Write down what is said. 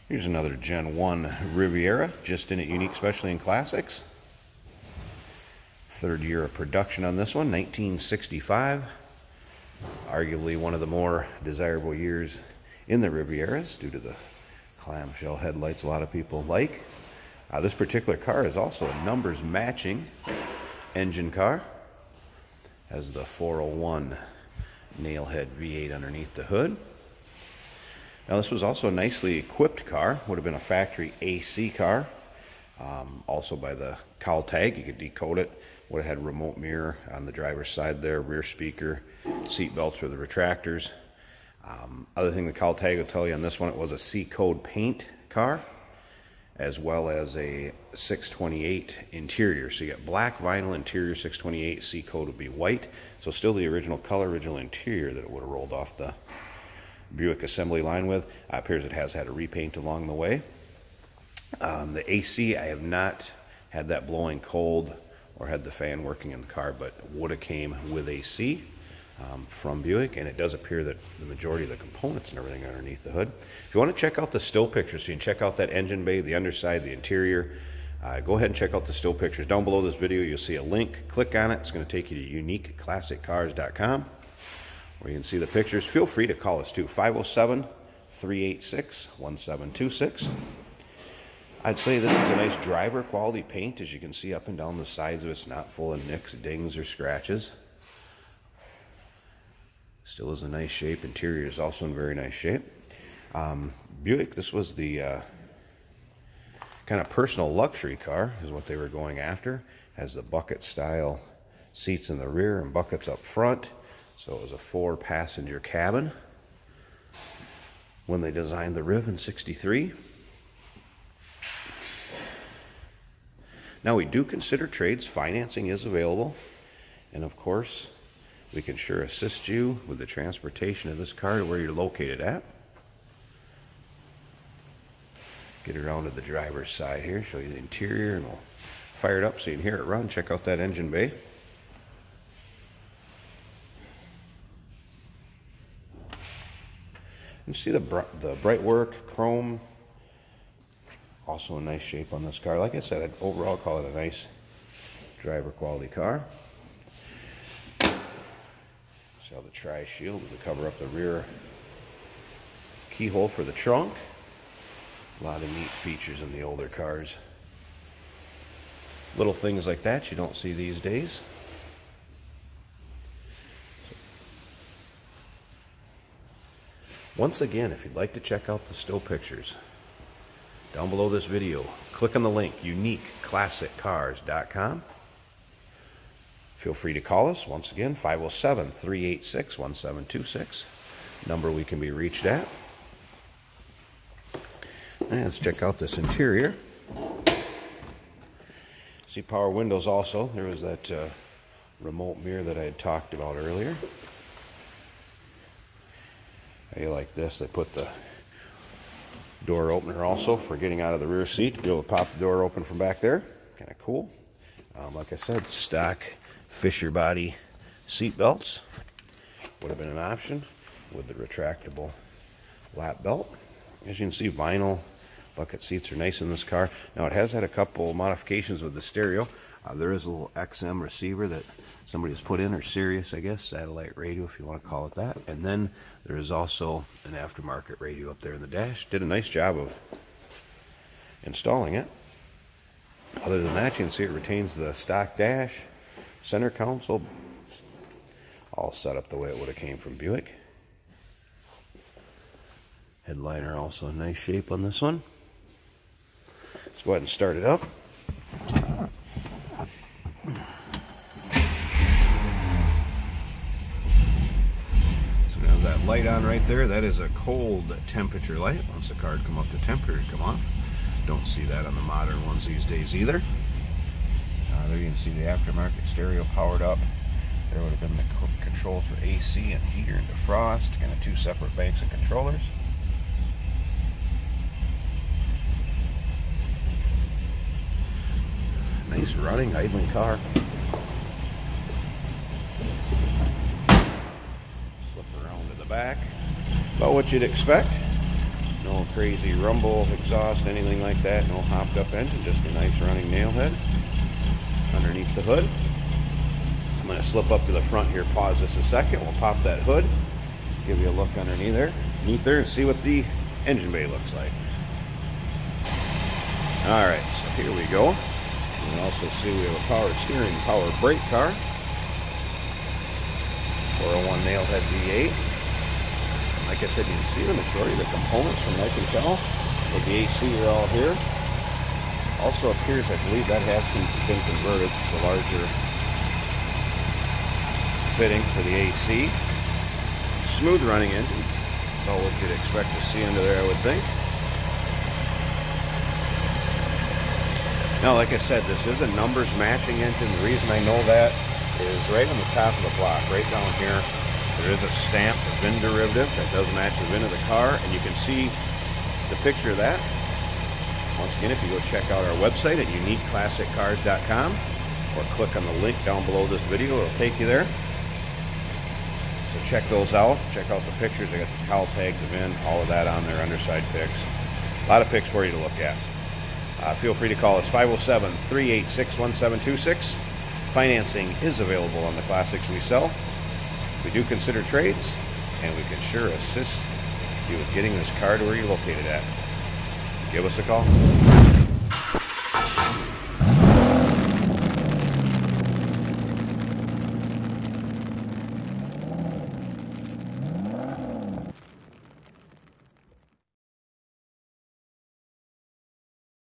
Here's another Gen 1 Riviera, just in it unique, especially in classics. Third year of production on this one, 1965. Arguably one of the more desirable years in the Rivieras due to the clamshell headlights a lot of people like. This particular car is also a numbers matching engine car. Has the 401 nailhead V8 underneath the hood. Now this was also a nicely equipped car, would have been a factory AC car. Also by the cowl tag, you could decode it. Would have had remote mirror on the driver's side there, rear speaker, seat belts for the retractors. Other thing the cowl tag will tell you on this one, it was a C-code paint car, as well as a 628 interior. So you got black vinyl interior, 628, C-code would be white. So still the original color, original interior that it would have rolled off the Buick assembly line with. Appears it has had a repaint along the way. The AC, I have not had that blowing cold or had the fan working in the car, but would have came with AC from Buick, and it does appear that the majority of the components and everything are underneath the hood. If you want to check out the still pictures, so you can check out that engine bay, the underside, the interior, go ahead and check out the still pictures. Down below this video, you'll see a link. Click on it. It's going to take you to uniqueclassiccars.com. where you can see the pictures. Feel free to call us too, 507-386-1726. I'd say this is a nice driver quality paint. As you can see up and down the sides of it, it's not full of nicks, dings, or scratches. Still is a nice shape. Interior is also in very nice shape. Buick, this was the kind of personal luxury car is what they were going after. Has the bucket style seats in the rear and buckets up front. So it was a 4-passenger cabin when they designed the Riv in '63. Now we do consider trades. Financing is available. And of course, we can sure assist you with the transportation of this car to where you're located at. Get around to the driver's side here, show you the interior, and we'll fire it up so you can hear it run. Check out that engine bay. You see the bright work, chrome, also in nice shape on this car. Like I said, I'd overall call it a nice driver quality car. See how the tri-shield to cover up the rear keyhole for the trunk. A lot of neat features in the older cars. Little things like that you don't see these days. Once again, if you'd like to check out the still pictures, down below this video, click on the link, uniqueclassiccars.com. Feel free to call us, once again, 507-386-1726, number we can be reached at. And let's check out this interior. See power windows also. There was that remote mirror that I had talked about earlier. Hey, like this, they put the door opener also for getting out of the rear seat to be able to pop the door open from back there. Kind of cool. Like I said, stock Fisher body seat belts would have been an option with the retractable lap belt. As you can see, vinyl bucket seats are nice in this car. Now it has had a couple modifications with the stereo. There is a little XM receiver that somebody has put in, or Sirius, I guess, satellite radio if you want to call it that. And then there is also an aftermarket radio up there in the dash. Did a nice job of installing it. Other than that, you can see it retains the stock dash, center console, all set up the way it would have came from Buick. Headliner also in nice shape on this one. Let's go ahead and start it up. That light on right there, that is a cold temperature light. Once the car come up to temperature, come on. Don't see that on the modern ones these days either. There you can see the aftermarket stereo powered up. There would have been the controls for AC and heater and defrost, kind of two separate banks of controllers. Nice running, idling car. Back, about what you'd expect. No crazy rumble, exhaust, anything like that. No hopped up engine, just a nice running nail head underneath the hood. I'm going to slip up to the front here, pause this a second. We'll pop that hood, give you a look underneath there, and see what the engine bay looks like. Alright, so here we go. You can also see we have a power steering, power brake car. 401 nailhead V8. Like I said, you can see the majority of the components from what I can tell. With the AC are all here. Also appears, I believe that has been converted to a larger fitting for the AC. Smooth running engine. About what you'd expect to see under there, I would think. Now, like I said, this is a numbers matching engine. The reason I know that is right on the top of the block, right down here, there is a stamped VIN derivative that does match the VIN of the car, and you can see the picture of that. Once again, if you go check out our website at uniqueclassiccars.com or click on the link down below this video, it'll take you there. So check those out. Check out the pictures. I got the cowl tag, the VIN, all of that on there, underside pics. A lot of pics for you to look at. Feel free to call us 507-386-1726. Financing is available on the classics we sell. We do consider trades, and we can sure assist you with getting this car to where you're located at. Give us a call.